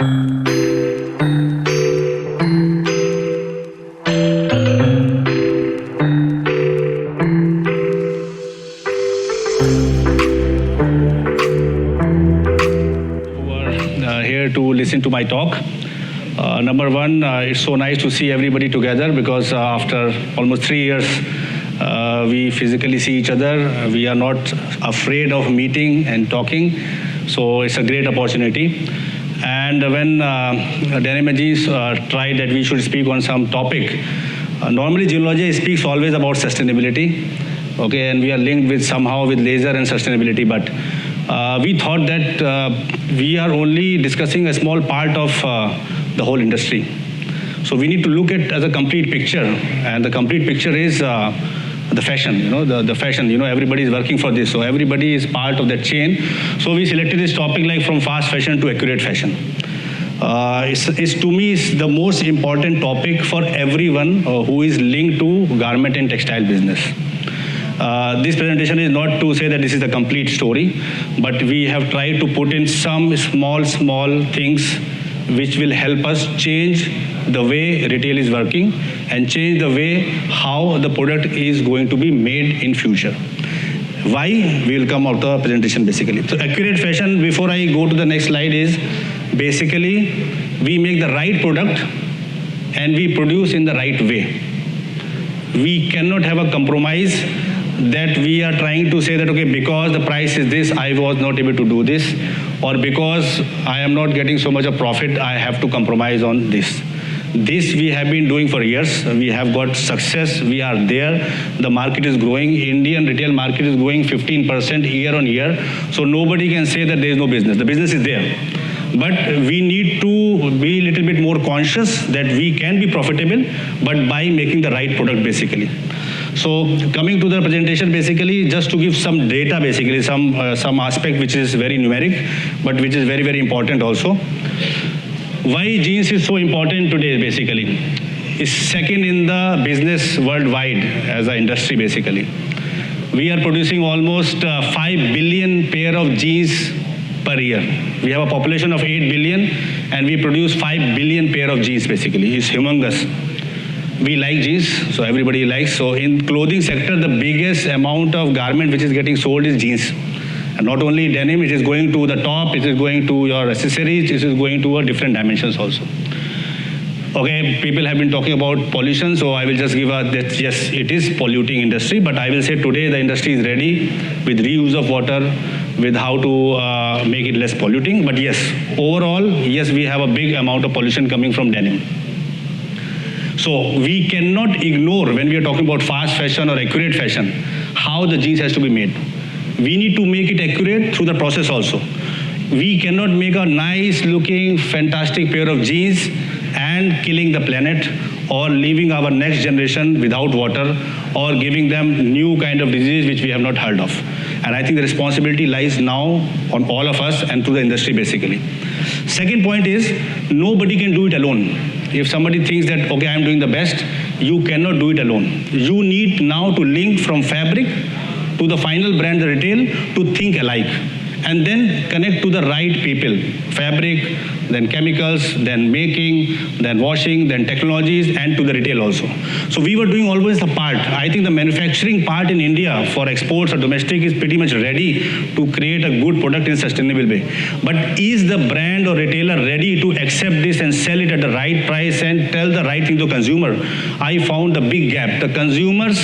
Here to listen to my talk. Number one, it's so nice to see everybody together because after almost 3 years, we physically see each other. We are not afraid of meeting and talking. So it's a great opportunity. And when Denim Jeans tried that we should speak on some topic, normally Jeanologia speaks always about sustainability. Okay, and we are linked with somehow with laser and sustainability, but we thought that we are only discussing a small part of the whole industry. So we need to look at as a complete picture, and the complete picture is the fashion, the fashion, everybody is working for this, so everybody is part of that chain. So we selected this topic like from fast fashion to accurate fashion. It's to me is the most important topic for everyone who is linked to garment and textile business. This presentation is not to say that this is the complete story, but we have tried to put in some small things which will help us change the way retail is working and change the way how the product is going to be made in future. Why? We will come out the presentation basically. So accurate fashion, before I go to the next slide, is basically we make the right product and we produce in the right way. We cannot have a compromise that we are trying to say that, okay, because the price is this, I was not able to do this, or because I am not getting so much of profit, I have to compromise on this. This we have been doing for years. We have got success. We are there. The market is growing. Indian retail market is growing 15% year on year. So nobody can say that there is no business. The business is there. But we need to be a little bit more conscious that we can be profitable, but by making the right product basically. So coming to the presentation, basically just to give some data, basically some aspect which is very numeric, but which is very, very important also. Why jeans is so important today basically? It's second in the business worldwide as an industry basically. We are producing almost 5 billion pair of jeans per year. We have a population of 8 billion and we produce 5 billion pair of jeans basically. It's humongous. We like jeans, so everybody likes. So in clothing sector, the biggest amount of garment which is getting sold is jeans. And not only denim, it is going to the top, it is going to your accessories, it is going to different dimensions also. Okay, people have been talking about pollution, so I will just give a that yes, it is polluting industry, but I will say today the industry is ready with reuse of water, with how to make it less polluting. But yes, overall, yes, we have a big amount of pollution coming from denim. So we cannot ignore when we are talking about fast fashion or accurate fashion, how the jeans has to be made. We need to make it accurate through the process also. We cannot make a nice looking, fantastic pair of jeans and killing the planet or leaving our next generation without water or giving them new kind of disease which we have not heard of. And I think the responsibility lies now on all of us and to the industry basically. Second point is, nobody can do it alone. If somebody thinks that, okay, I am doing the best, you cannot do it alone. You need now to link from fabric to the final brand, the retail, to think alike. And then connect to the right people. Fabric, then chemicals, then making, then washing, then technologies, and to the retail also. So we were doing always the part. I think the manufacturing part in India for exports or domestic is pretty much ready to create a good product in a sustainable way. But is the brand or retailer ready to accept this and sell it at the right price and tell the right thing to consumer? I found the big gap. The consumers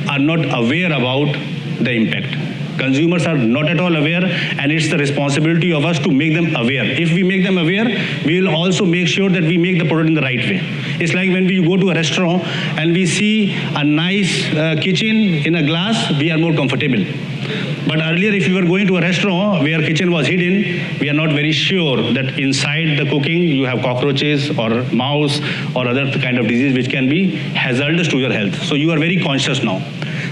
are not aware about the impact. Consumers are not at all aware, and it's the responsibility of us to make them aware. If we make them aware, we will also make sure that we make the product in the right way. It's like when we go to a restaurant and we see a nice kitchen in a glass, we are more comfortable. But earlier, if you were going to a restaurant where kitchen was hidden, we are not very sure that inside the cooking you have cockroaches or mouse or other kind of disease which can be hazardous to your health. So you are very conscious now.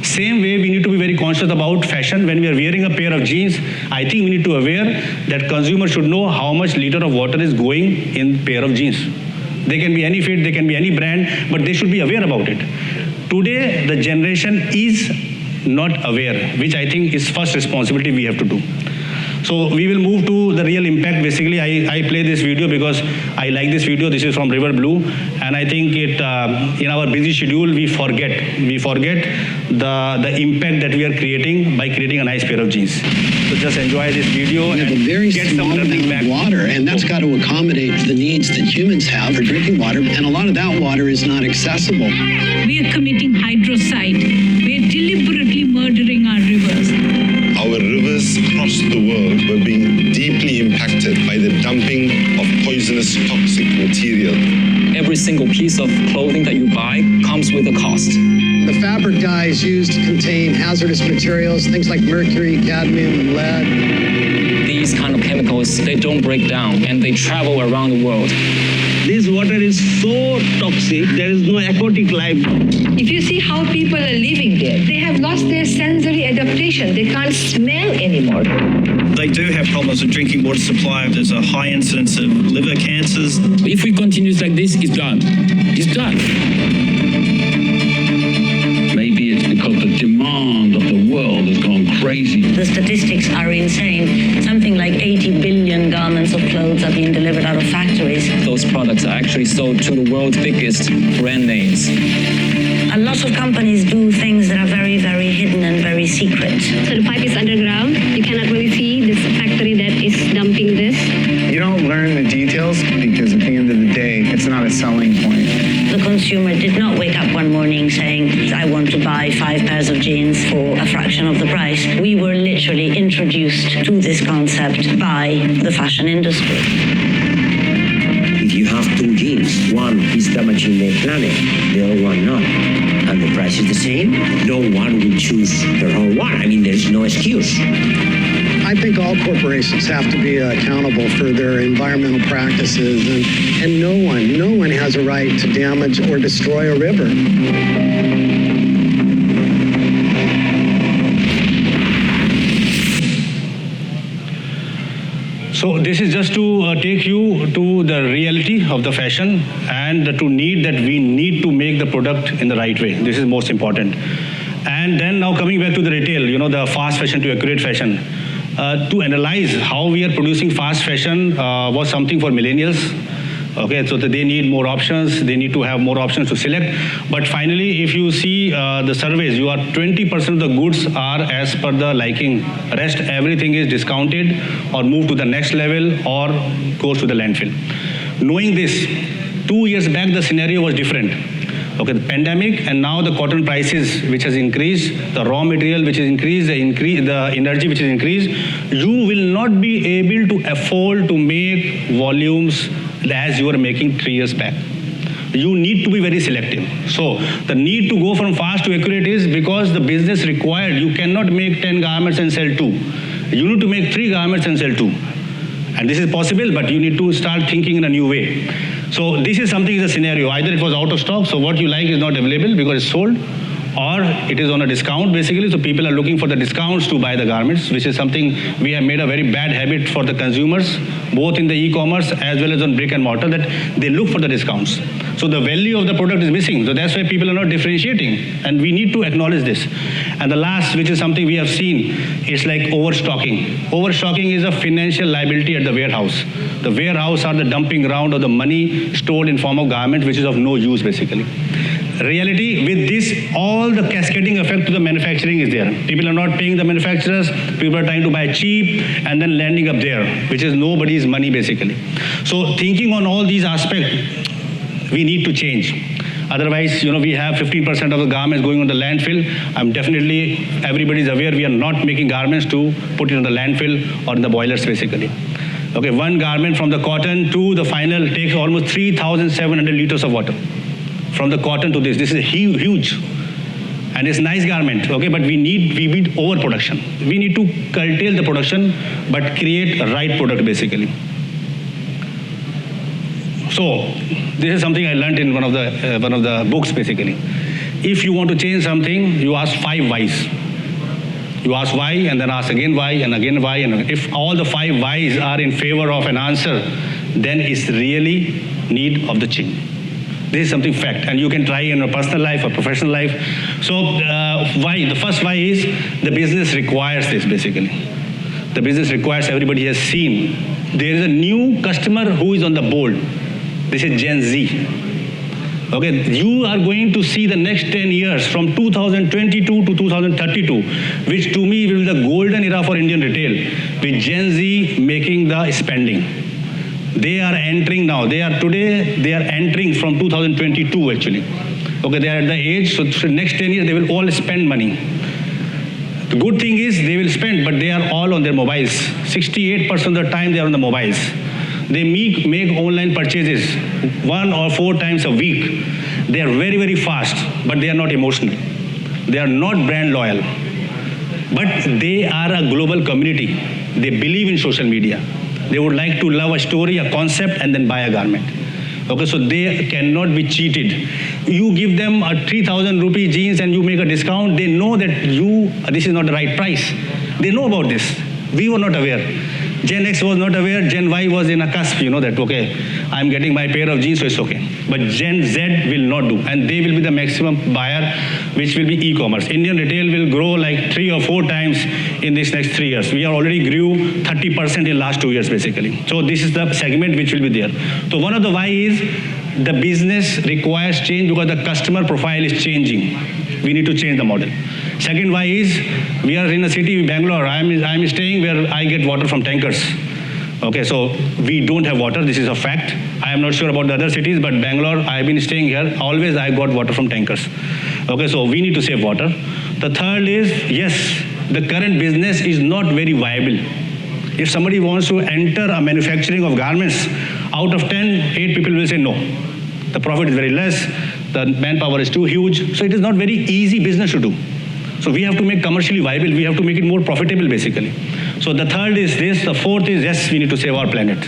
Same way, we need to be very conscious about fashion. When we are wearing a pair of jeans, I think we need to be aware that consumers should know how much liter of water is going in pair of jeans. They can be any fit, they can be any brand, but they should be aware about it. Today, the generation is not aware, which I think is first responsibility we have to do. So we will move to the real impact. Basically, I play this video because I like this video. This is from River Blue, and I think it in our busy schedule we forget the impact that we are creating by creating a nice pair of jeans. So just enjoy this video we have and a very get small some learning amount back. of water, and that's got to accommodate the needs that humans have for drinking water, and a lot of that water is not accessible. We are committing hydrocide. We are deliberately murdering our rivers. Our rivers across the world were being deeply impacted by the dumping of poisonous toxic material. Every single piece of clothing that you buy comes with a cost. The fabric dyes used contain hazardous materials, things like mercury, cadmium, and lead. These kind of chemicals, they don't break down and they travel around the world. This water is so toxic, there is no aquatic life. If you see how people are living there, they have lost their sensory adaptation. They can't smell anymore. They do have problems with drinking water supply. There's a high incidence of liver cancers. If we continue like this, it's done. It's done. Maybe it's because the demand of the world has gone crazy. The statistics are insane. Something like 80 billion garments of clothes are being delivered out of factories. Those products are actually sold to the world's biggest brand names. A lot of companies do things that are very, very hidden and very secret. So the pipe is underground. You cannot really see this factory that is dumping this. You don't learn the details because at the end of the day, it's not a selling point. The consumer did not wake up one morning saying, I want to buy 5 pairs of jeans for a fraction of the price. We were literally introduced to this concept by the fashion industry. If you have 2 jeans, one is damaging the planet, the other one not, and the price is the same, no one will choose the wrong one. I mean, there's no excuse. I think all corporations have to be accountable for their environmental practices, and no one has a right to damage or destroy a river. So this is just to take you to the reality of the fashion and to need that we need to make the product in the right way. This is most important. And then now coming back to the retail, the fast fashion to accurate fashion. To analyze how we are producing fast fashion was something for millennials. Okay, so that they need more options, they need to have more options to select. But finally, if you see the surveys, 20% of the goods are as per the liking. Rest, everything is discounted or moved to the next level or goes to the landfill. Knowing this, 2 years back, the scenario was different. Okay, the pandemic and now the cotton prices which has increased, the raw material which is increased, the energy which is increased, you will not be able to afford to make volumes as you were making 3 years back. You need to be very selective. So the need to go from fast to accurate is because the business required. You cannot make 10 garments and sell 2. You need to make 3 garments and sell 2. And this is possible, but you need to start thinking in a new way. So this is something is a scenario. Either it was out of stock, so what you like is not available because it's sold, or it is on a discount basically, so people are looking for the discounts to buy the garments, which is something we have made a very bad habit for the consumers, both in the e-commerce as well as on brick and mortar, that they look for the discounts. So the value of the product is missing, so that's why people are not differentiating, and we need to acknowledge this. And the last, which is something we have seen, is like overstocking. Overstocking is a financial liability at the warehouse. The warehouse are the dumping ground of the money stored in form of garment, which is of no use basically. Reality with this, all the cascading effect to the manufacturing is there. People are not paying the manufacturers, people are trying to buy cheap and then landing up there, which is nobody's money basically. So thinking on all these aspects, we need to change. Otherwise, we have 15% of the garments going on the landfill. Everybody's aware we are not making garments to put it on the landfill or in the boilers basically. Okay, one garment from the cotton to the final takes almost 3,700 liters of water. From the cotton to this is huge. And it's a nice garment, okay, but we need overproduction. We need to curtail the production, but create a right product basically. So this is something I learned in one of the books basically. If you want to change something, you ask 5 whys. You ask why, and then ask again why, and again why, and if all the 5 whys are in favor of an answer, then it's really need of the change. This is something fact, and you can try in your personal life or professional life. So why? The first why is the business requires this basically. The business requires, everybody has seen. There is a new customer who is on the board. This is Gen Z. Okay, you are going to see the next 10 years from 2022 to 2032, which to me will be the golden era for Indian retail, with Gen Z making the spending. They are entering now. They are entering from 2022 actually. Okay, they are at the age, so for the next 10 years they will all spend money. The good thing is they will spend, but they are all on their mobiles. 68% of the time they are on the mobiles. They make online purchases 1 or 4 times a week. They are very, very fast, but they are not emotional. They are not brand loyal. But they are a global community. They believe in social media. They would like to love a story, a concept, and then buy a garment. Okay, so they cannot be cheated. You give them a 3,000 rupee jeans and you make a discount, they know that this is not the right price. They know about this. We were not aware. Gen X was not aware, Gen Y was in a cusp, that, okay, I'm getting my pair of jeans, so it's okay. But Gen Z will not do, and they will be the maximum buyer, which will be e-commerce. Indian retail will grow like 3 or 4 times in these next 3 years. We are already grew 30% in last 2 years, basically. So this is the segment which will be there. So one of the why is the business requires change because the customer profile is changing. We need to change the model. Second why is, we are in a city, Bangalore. I'm staying where I get water from tankers. Okay, so we don't have water. This is a fact. I am not sure about the other cities, but Bangalore, I've been staying here. Always I got water from tankers. Okay, so we need to save water. The third is, yes, the current business is not very viable. If somebody wants to enter a manufacturing of garments, out of 10, 8 people will say no. The profit is very less. The manpower is too huge. So it is not very easy business to do. So we have to make commercially viable. We have to make it more profitable, basically. So the third is this. The fourth is, yes, we need to save our planet.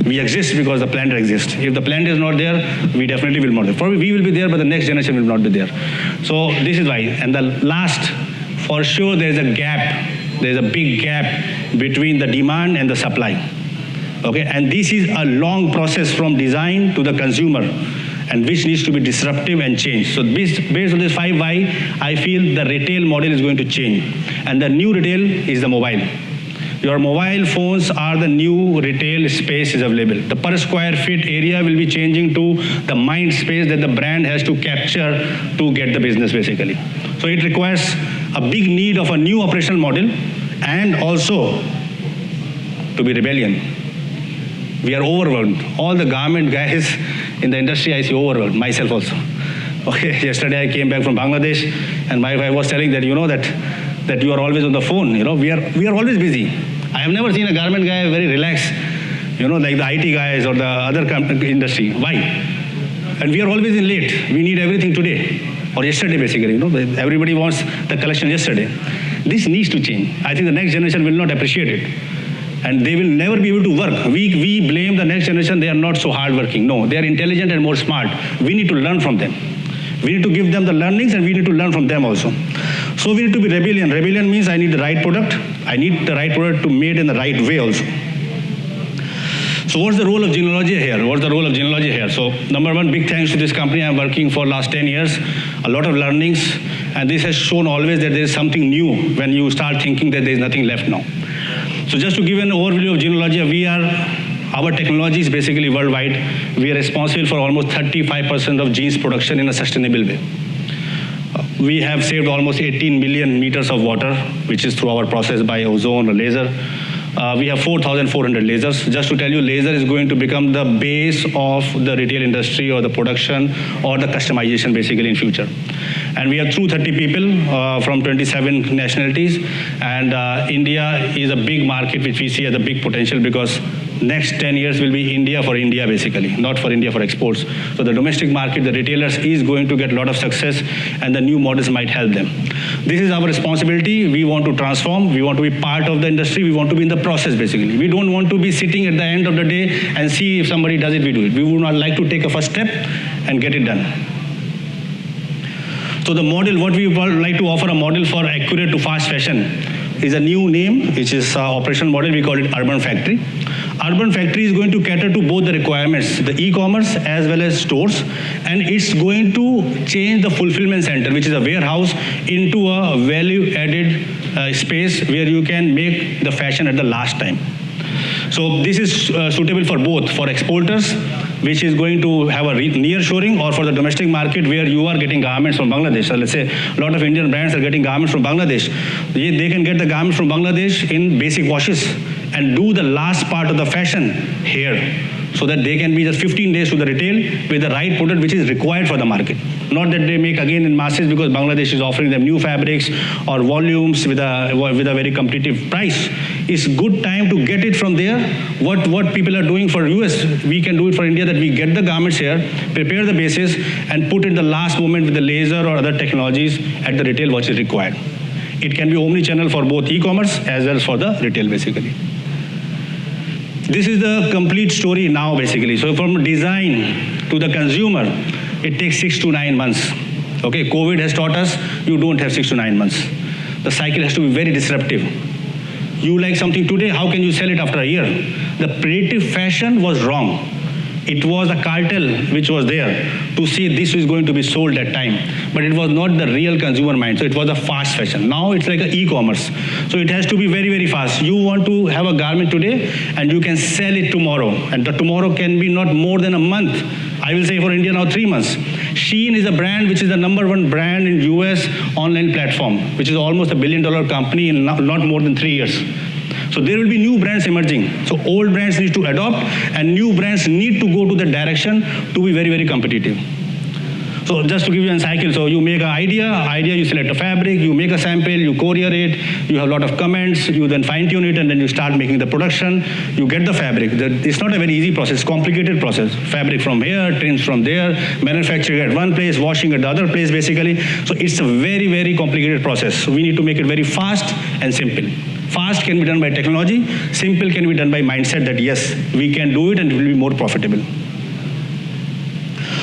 We exist because the planet exists. If the planet is not there, we definitely will not be there. Probably we will be there, but the next generation will not be there. So this is why. And the last, for sure, there is a gap. There is a big gap between the demand and the supply. Okay, and this is a long process from design to the consumer, and which needs to be disruptive and change. So based on this 5 why, I feel the retail model is going to change. And the new retail is the mobile. Your mobile phones are the new retail space is available. The per square feet area will be changing to the mind space that the brand has to capture to get the business, basically. So it requires a big need of a new operational model and also to be rebellion. We are overwhelmed. All the garment guys in the industry, I see overwhelmed, myself also. Okay, yesterday I came back from Bangladesh and my wife was telling that, that you are always on the phone, we are always busy. I have never seen a garment guy very relaxed, like the IT guys or the other industry. Why? And we are always in late. We need everything today or yesterday, basically. Everybody wants the collection yesterday. This needs to change. I think the next generation will not appreciate it. And they will never be able to work. We blame the next generation, they are not so hardworking. No, they are intelligent and more smart. We need to learn from them. We need to give them the learnings and we need to learn from them also. So we need to be rebellion. Rebellion means I need the right product. I need the right product to made in the right way also. So what's the role of Jeanologia here? What's the role of Jeanologia here? So number one, big thanks to this company. I'm working for last 10 years. A lot of learnings. And this has shown always that there is something new when you start thinking that there is nothing left now. So just to give an overview of Jeanologia, our technology is basically worldwide. We are responsible for almost 35% of jeans production in a sustainable way. We have saved almost 18 million meters of water, which is through our process by ozone or laser. We have 4,400 lasers. Just to tell you, laser is going to become the base of the retail industry or the production or the customization basically in future. And we have 230 people from 27 nationalities. And India is a big market which we see as a big potential because next 10 years will be India for India basically, not for India for exports. So the domestic market, the retailers is going to get a lot of success and the new models might help them. This is our responsibility. We want to transform. We want to be part of the industry. We want to be in the process basically. We don't want to be sitting at the end of the day and see if somebody does it, we do it. We would not like to take a first step and get it done. So the model, what we would like to offer a model for accurate to fast fashion is a new name, which is operational model. We call it Urban Factory. Urban Factory is going to cater to both the requirements, the e-commerce as well as stores, and it's going to change the fulfillment center, which is a warehouse, into a value-added space where you can make the fashion at the last time. So this is suitable for both, for exporters, which is going to have a near shoring, or for the domestic market where you are getting garments from Bangladesh. So let's say a lot of Indian brands are getting garments from Bangladesh. They can get the garments from Bangladesh in basic washes and do the last part of the fashion here, so that they can be just 15 days to the retail with the right product which is required for the market. Not that they make again in masses because Bangladesh is offering them new fabrics or volumes with a very competitive price. It's good time to get it from there. What people are doing for US, we can do it for India, that we get the garments here, prepare the bases, and put in the last moment with the laser or other technologies at the retail what is required. It can be omni-channel for both e-commerce as well as for the retail basically. This is the complete story now basically. So from design to the consumer, it takes 6 to 9 months. Okay, COVID has taught us you don't have 6 to 9 months. The cycle has to be very disruptive. You like something today, how can you sell it after a year? The predictive fashion was wrong. It was a cartel which was there to say this is going to be sold at time. But it was not the real consumer mind. So it was a fast fashion. Now it's like an e-commerce. So it has to be very, very fast. You want to have a garment today and you can sell it tomorrow. And the tomorrow can be not more than a month. I will say for India now 3 months. Shein is a brand which is the #1 brand in US online platform, which is almost $1 billion company in not more than 3 years. So there will be new brands emerging. So old brands need to adopt and new brands need to go to the direction to be very, very competitive. So just to give you a cycle, so you make an idea, you select a fabric, you make a sample, you courier it, you have a lot of comments, you then fine tune it, and then you start making the production, you get the fabric. It's not a very easy process, complicated process. Fabric from here, trims from there, manufacturing at one place, washing at the other place basically. So it's a very, very complicated process. We need to make it very fast and simple. Fast can be done by technology, simple can be done by mindset that yes, we can do it and it will be more profitable.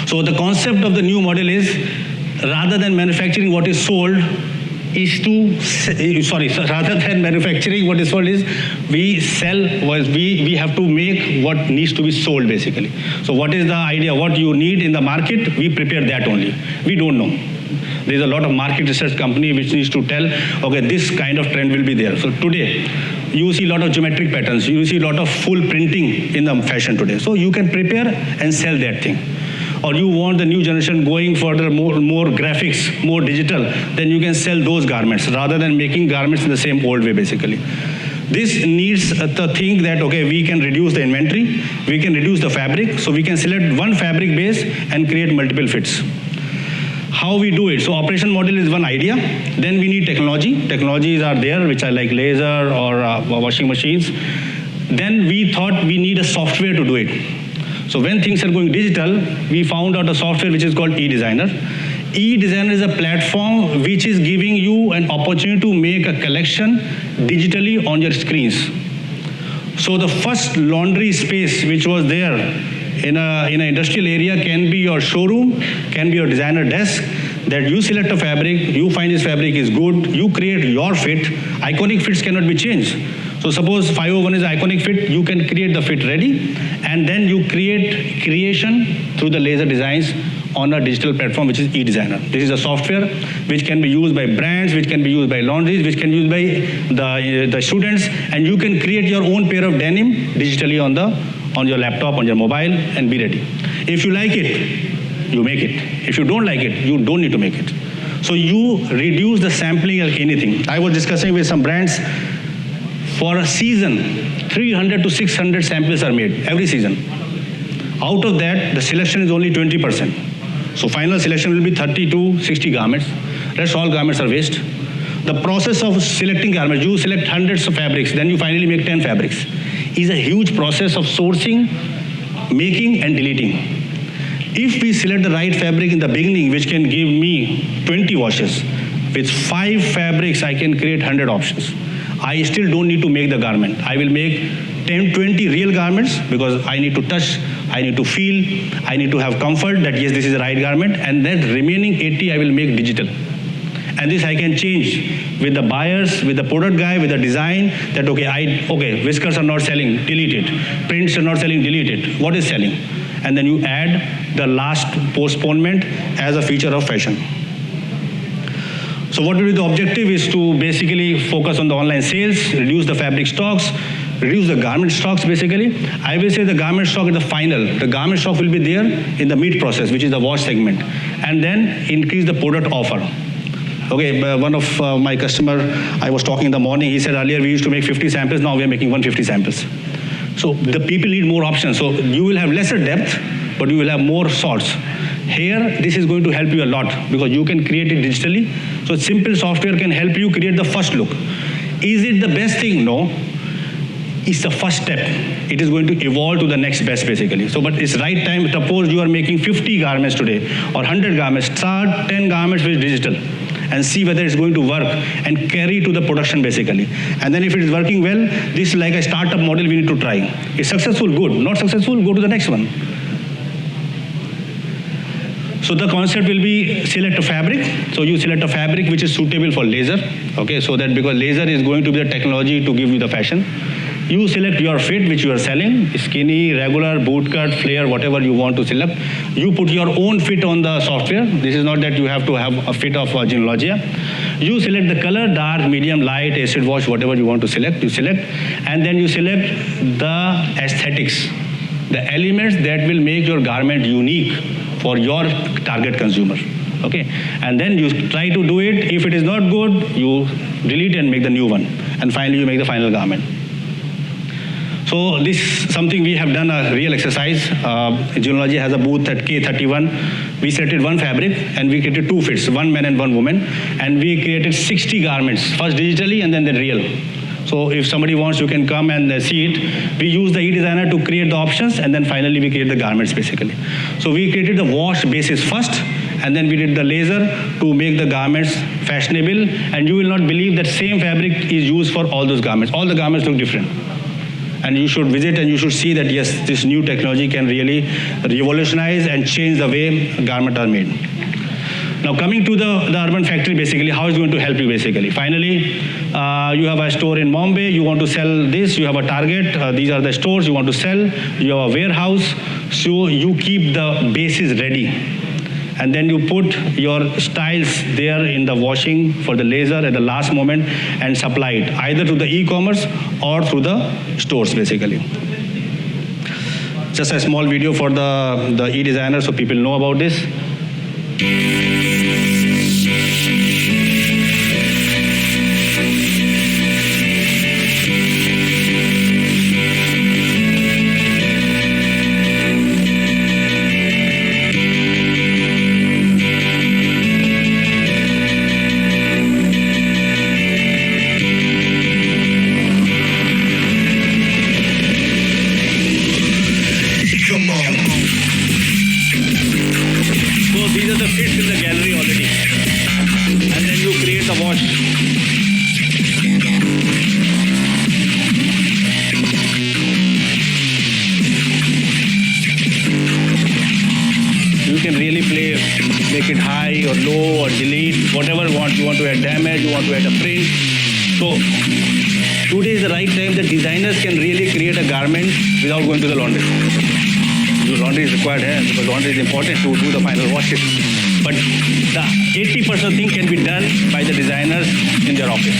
So the concept of the new model is, rather than manufacturing what is sold, rather than manufacturing what is sold is, we have to make what needs to be sold basically. So what is the idea, what you need in the market, we prepare that only. We don't know. There's a lot of market research company which needs to tell, okay, this kind of trend will be there. So today, you see a lot of geometric patterns, you see a lot of full printing in the fashion today. So you can prepare and sell that thing. Or you want the new generation going further, more graphics, more digital, then you can sell those garments rather than making garments in the same old way basically. This needs to think that, okay, we can reduce the inventory, we can reduce the fabric, so we can select one fabric base and create multiple fits. How we do it? So operation model is one idea. Then we need technology. Technologies are there, which are like laser or washing machines. Then we thought we need a software to do it. So when things are going digital, we found out a software which is called eDesigner. eDesigner is a platform which is giving you an opportunity to make a collection digitally on your screens. So the first laundry space which was there in an industrial area can be your showroom, can be your designer desk, that you select a fabric, you find this fabric is good, you create your fit. Iconic fits cannot be changed. So suppose 501 is iconic fit, you can create the fit ready, and then you create creation through the laser designs on a digital platform which is eDesigner. This is a software which can be used by brands, which can be used by laundries, which can be used by the students, and you can create your own pair of denim digitally on your laptop, on your mobile, and be ready. If you like it, you make it. If you don't like it, you don't need to make it. So you reduce the sampling of anything. I was discussing with some brands, for a season, 300 to 600 samples are made every season. Out of that, the selection is only 20%. So final selection will be 30 to 60 garments. Rest all garments are waste. The process of selecting garments, you select hundreds of fabrics, then you finally make 10 fabrics, is a huge process of sourcing, making and deleting. If we select the right fabric in the beginning, which can give me 20 washes, with 5 fabrics I can create 100 options. I still don't need to make the garment. I will make 10, 20 real garments because I need to touch, I need to feel, I need to have comfort that yes, this is the right garment, and then remaining 80 I will make digital. And this I can change with the buyers, with the product guy, with the design, that okay, whiskers are not selling, delete it. Prints are not selling, delete it. What is selling? And then you add the last postponement as a feature of fashion. So what will be the objective is to basically focus on the online sales, reduce the fabric stocks, reduce the garment stocks basically. I will say the garment stock is the final. The garment stock will be there in the mid process, which is the wash segment, and then increase the product offer. Okay, one of my customer, I was talking in the morning, he said earlier we used to make 50 samples, now we are making 150 samples. So the people need more options. So you will have lesser depth, but you will have more sorts. Here, this is going to help you a lot because you can create it digitally. So simple software can help you create the first look. Is it the best thing? No. It's the first step. It is going to evolve to the next best basically. So, but it's right time. Suppose you are making 50 garments today or 100 garments. Start 10 garments with digital and see whether it's going to work and carry to the production basically. And then if it is working well, this is like a startup model we need to try. If successful, good. Not successful, go to the next one. So the concept will be select a fabric. So you select a fabric which is suitable for laser. Okay, so that because laser is going to be the technology to give you the fashion. You select your fit which you are selling, skinny, regular, bootcut, flare, whatever you want to select. You put your own fit on the software. This is not that you have to have a fit of Jeanologia. You select the color, dark, medium, light, acid wash, whatever you want to select, you select. And then you select the aesthetics, the elements that will make your garment unique for your target consumer. Okay, and then you try to do it. If it is not good, you delete and make the new one. And finally, you make the final garment. So this is something we have done a real exercise. Jeanologia has a booth at K31. We selected one fabric and we created two fits, one man and one woman. And we created 60 garments, first digitally and then real. So if somebody wants, you can come and see it. We use the e-designer to create the options and then finally we create the garments basically. So we created the wash basis first and then we did the laser to make the garments fashionable, and you will not believe that same fabric is used for all those garments. All the garments look different. And you should visit and you should see that yes, this new technology can really revolutionize and change the way garments are made. Now coming to the urban factory basically, how it's going to help you basically. Finally, you have a store in Bombay, you want to sell this, you have a target, these are the stores you want to sell, you have a warehouse, so you keep the bases ready. And then you put your styles there in the washing for the laser at the last moment and supply it either to the e-commerce or through the stores basically. Just a small video for the e-designer so people know about this. Make it high or low or delete, whatever you want. You want to add damage, you want to add a print. So today is the right time that designers can really create a garment without going to the laundry. The laundry is required here because laundry is important to do the final washes. But the 80% thing can be done by the designers in their office.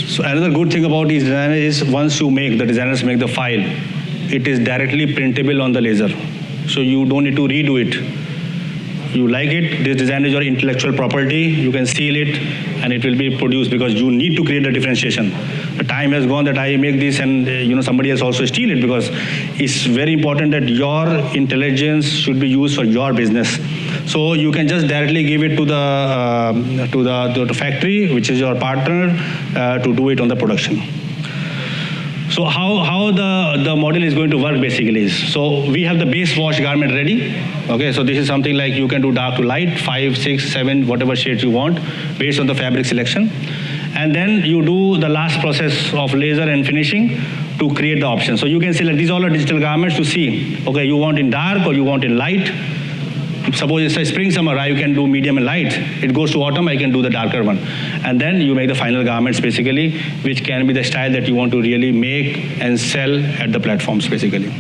So another good thing about these designers is once you make, the designers make the file, it is directly printable on the laser. So you don't need to redo it. You like it, this design is your intellectual property, you can seal it and it will be produced because you need to create a differentiation. The time has gone that I make this and somebody else also steal it because it's very important that your intelligence should be used for your business. So you can just directly give it to the factory, which is your partner, to do it on the production. So how the model is going to work basically is, so we have the base wash garment ready. Okay, so this is something like you can do dark to light, 5, 6, 7, whatever shades you want, based on the fabric selection. And then you do the last process of laser and finishing to create the option. So you can select these all are digital garments to see, okay, you want in dark or you want in light. Suppose it's a spring summer, you can do medium and light. It goes to autumn, I can do the darker one. And then you make the final garments basically, which can be the style that you want to really make and sell at the platforms basically.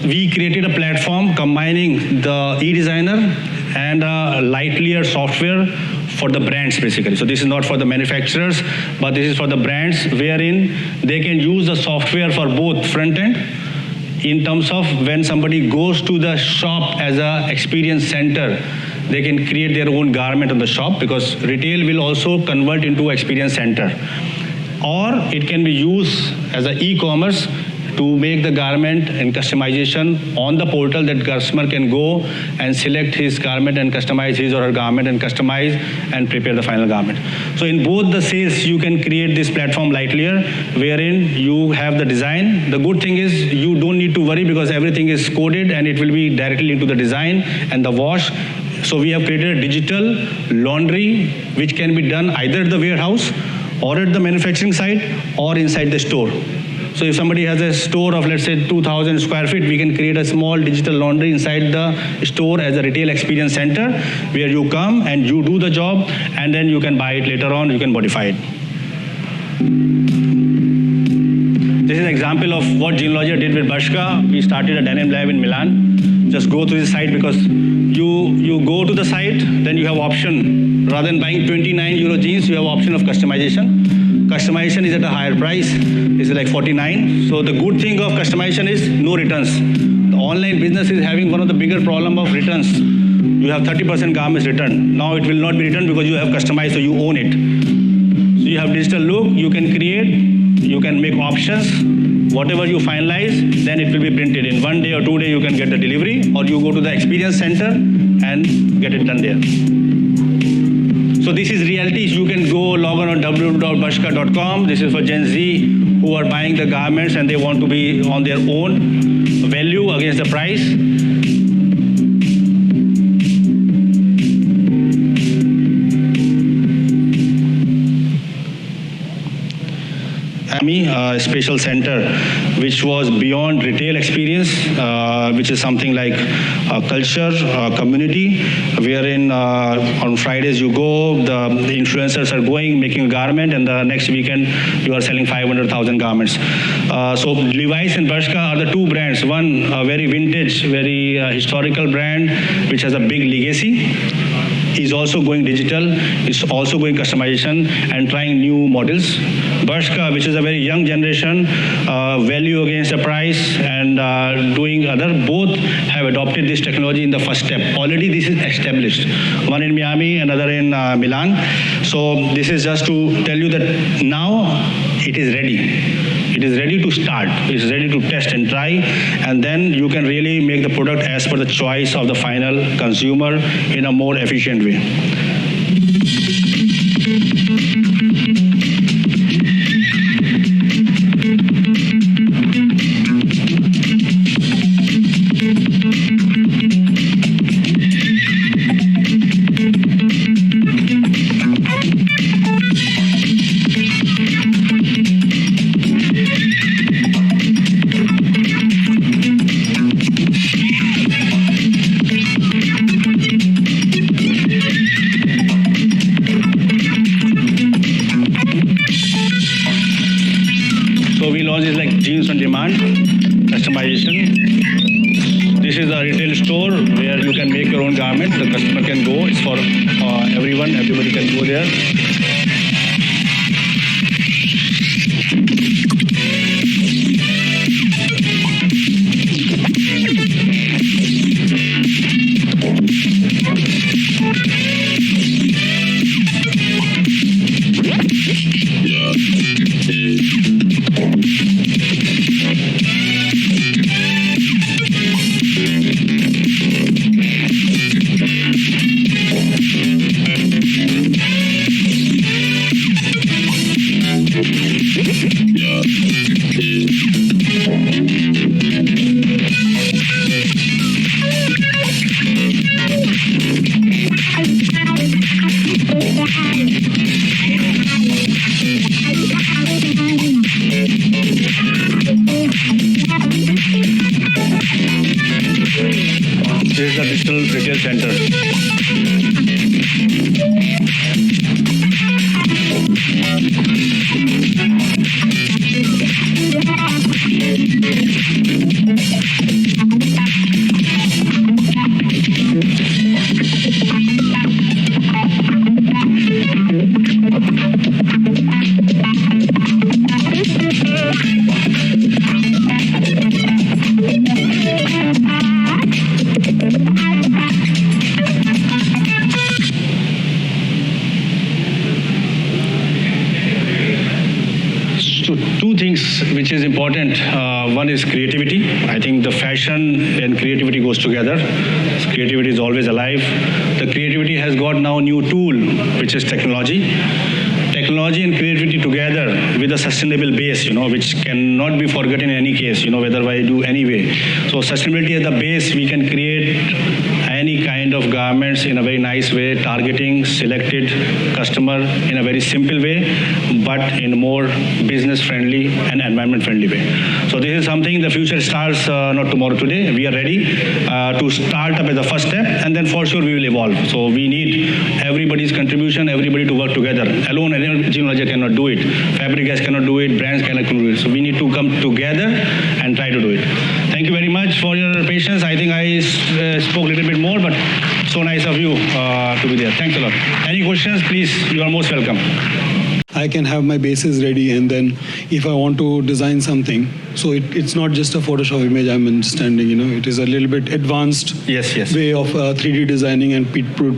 We created a platform combining the e-designer and a lightlier software for the brands basically. So this is not for the manufacturers, but this is for the brands wherein they can use the software for both front end in terms of when somebody goes to the shop as a experience center, they can create their own garment on the shop because retail will also convert into experience center. Or it can be used as an e-commerce to make the garment and customization on the portal that customer can go and select his garment and customize his or her garment and customize and prepare the final garment. So in both the sales, you can create this platform lightlier wherein you have the design. The good thing is you don't need to worry because everything is coded and it will be directly into the design and the wash. So we have created a digital laundry which can be done either at the warehouse or at the manufacturing site or inside the store. So if somebody has a store of, let's say, 2,000 square feet, we can create a small digital laundry inside the store as a retail experience center where you come and you do the job and then you can buy it later on, you can modify it. This is an example of what Jeanologia did with Bershka. We started a denim lab in Milan. Just go to the site because you go to the site, then you have option. Rather than buying 29 euro jeans, you have option of customization. Customization is at a higher price. It's like 49. So the good thing of customization is no returns. The online business is having one of the bigger problem of returns. You have 30% garments returned. Now it will not be returned because you have customized, so you own it. So you have digital look, you can create, you can make options. Whatever you finalize, then it will be printed. In 1 day or 2 days, you can get the delivery, or you go to the experience center and get it done there. So this is reality. You can go log on www.bershka.com. This is for Gen Z who are buying the garments and they want to be on their own value against the price. A special center which was beyond retail experience, which is something like culture, community, wherein on Fridays you go, the influencers are going, making a garment, and the next weekend you are selling 500,000 garments. So Levi's and Bershka are the two brands. One, a very vintage, very historical brand, which has a big legacy. Is also going digital, is also going customization and trying new models. Bershka, which is a very young generation, value against the price and doing other, both have adopted this technology in the first step. Already this is established. One in Miami, another in Milan. So this is just to tell you that now it is ready. It is ready to start. It is ready to test and try, and then you can really make the product as per the choice of the final consumer in a more efficient way. Jeans on demand, customization. This is a retail store where you can make your own garment. The customer can go. It's for everyone. Everybody can go there. important. One is creativity. I think the fashion and creativity goes together. Creativity is always alive. The creativity has got now a new tool, which is technology. Technology and creativity together with a sustainable base, which cannot be forgotten in any case, whether I do anyway. So sustainability at the base, we can create any kind of garments in a very nice way, targeting selected customer in a very simple way, but in a more business friendly and environment friendly way. So this is something the future starts not tomorrow, today. We are ready to start up as the first step, and then for sure we will evolve. So we need everybody's contribution, everybody to work together. Alone, Jeanologia cannot do it. Fabricas cannot do it. Brands cannot do it. So we need to come together and try to do it. Thank you very much for your patience. I think I spoke a little bit more, but so nice of you to be there. Thanks a lot. Any questions, please, you are most welcome. I can have my bases ready, and then if I want to design something, so it's not just a Photoshop image, I'm understanding, it is a little bit advanced way of 3D designing and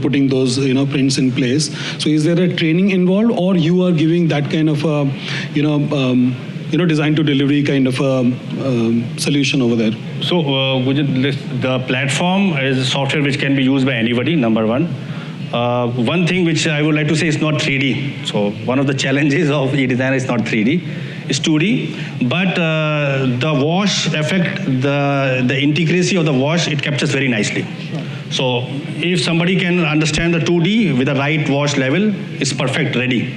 putting those, prints in place. So is there a training involved, or you are giving that kind of, design to delivery kind of solution over there? So the platform is software which can be used by anybody, number one. One thing which I would like to say is not 3D. So one of the challenges of e-design is not 3D, it's 2D. But the wash effect, the intricacy of the wash, it captures very nicely. So if somebody can understand the 2D with the right wash level, it's perfect, ready.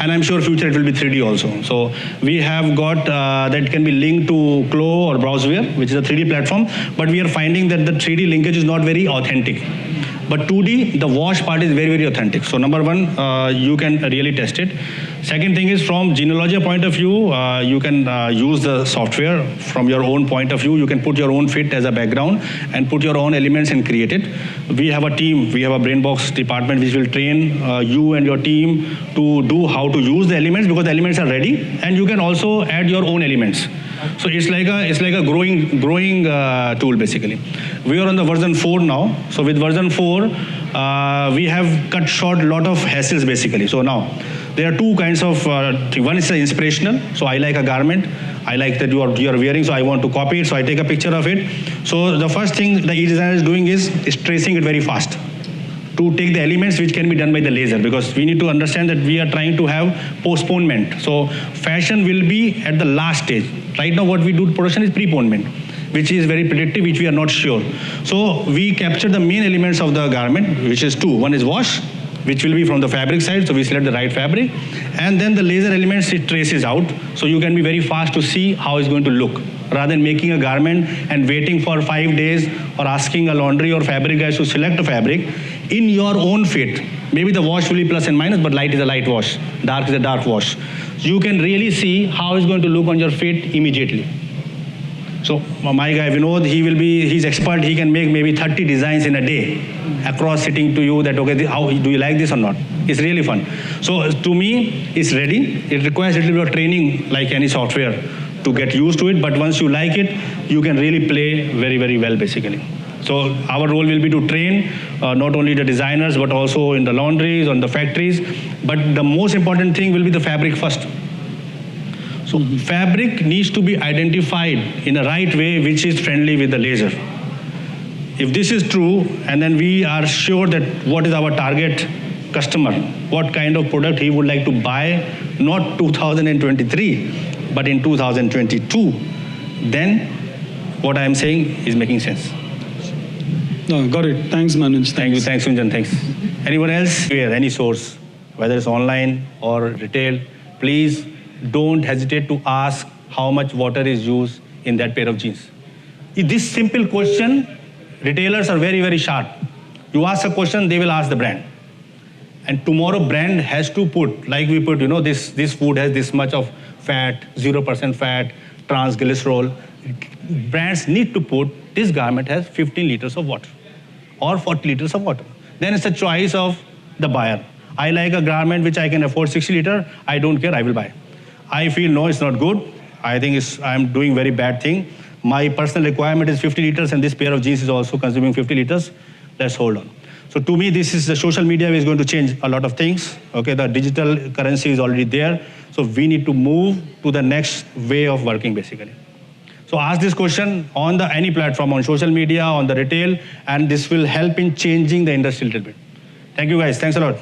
And I'm sure future it will be 3D also. So we have got that can be linked to Clo or Browseware, which is a 3D platform. But we are finding that the 3D linkage is not very authentic. But 2D, the wash part is very, very authentic. So number one, you can really test it. Second thing is, from Jeanologia point of view, you can use the software from your own point of view. You can put your own fit as a background and put your own elements and create it. We have a team, we have a Brainbox department which will train you and your team to do how to use the elements, because the elements are ready, and you can also add your own elements. So it's like a growing tool basically. We are on the version 4 now. So with version 4, we have cut short a lot of hassles basically. So now there are two kinds of things. One is inspirational. So I like a garment. I like that you are wearing, so I want to copy it. So I take a picture of it. So the first thing the e-designer is doing is tracing it very fast to take the elements which can be done by the laser, because we need to understand that we are trying to have postponement. So fashion will be at the last stage. Right now what we do production is preponement, which is very predictive, which we are not sure. So we capture the main elements of the garment, which is two. One is wash, which will be from the fabric side, so we select the right fabric. And then the laser elements, it traces out, so you can be very fast to see how it's going to look, rather than making a garment and waiting for 5 days or asking a laundry or fabric guys to select a fabric in your own fit. Maybe the wash will be plus and minus, but light is a light wash, dark is a dark wash. So you can really see how it's going to look on your fit immediately. So my guy Vinod, he's expert, he can make maybe 30 designs in a day, across sitting to you that, okay, how do you like this or not? It's really fun. So to me, it's ready. It requires a little bit of training, like any software, to get used to it. But once you like it, you can really play very, very well, basically. So our role will be to train not only the designers, but also in the laundries, on the factories. But the most important thing will be the fabric first. So fabric needs to be identified in a right way, which is friendly with the laser. If this is true, and then we are sure that what is our target customer, what kind of product he would like to buy, not 2023, but in 2022, then what I am saying is making sense. No, got it. Thanks, Manuj. Thank you. Thanks, Kunjan. Thanks. Anyone else? Here, any source, whether it's online or retail, please don't hesitate to ask how much water is used in that pair of jeans. This simple question, retailers are very, very sharp. You ask a question, they will ask the brand. And tomorrow brand has to put, like we put, this food has this much of fat, 0% fat, transglycerol. Brands need to put, this garment has 15 liters of water or 40 liters of water. Then it's a choice of the buyer. I like a garment which I can afford 60 liters, I don't care, I will buy. I feel, no, it's not good. I think I'm doing very bad thing. My personal requirement is 50 liters and this pair of jeans is also consuming 50 liters. Let's hold on. So to me, this is the social media is going to change a lot of things. Okay, the digital currency is already there. So we need to move to the next way of working basically. So ask this question on the any platform, on social media, on the retail, and this will help in changing the industry a little bit. Thank you guys. Thanks a lot.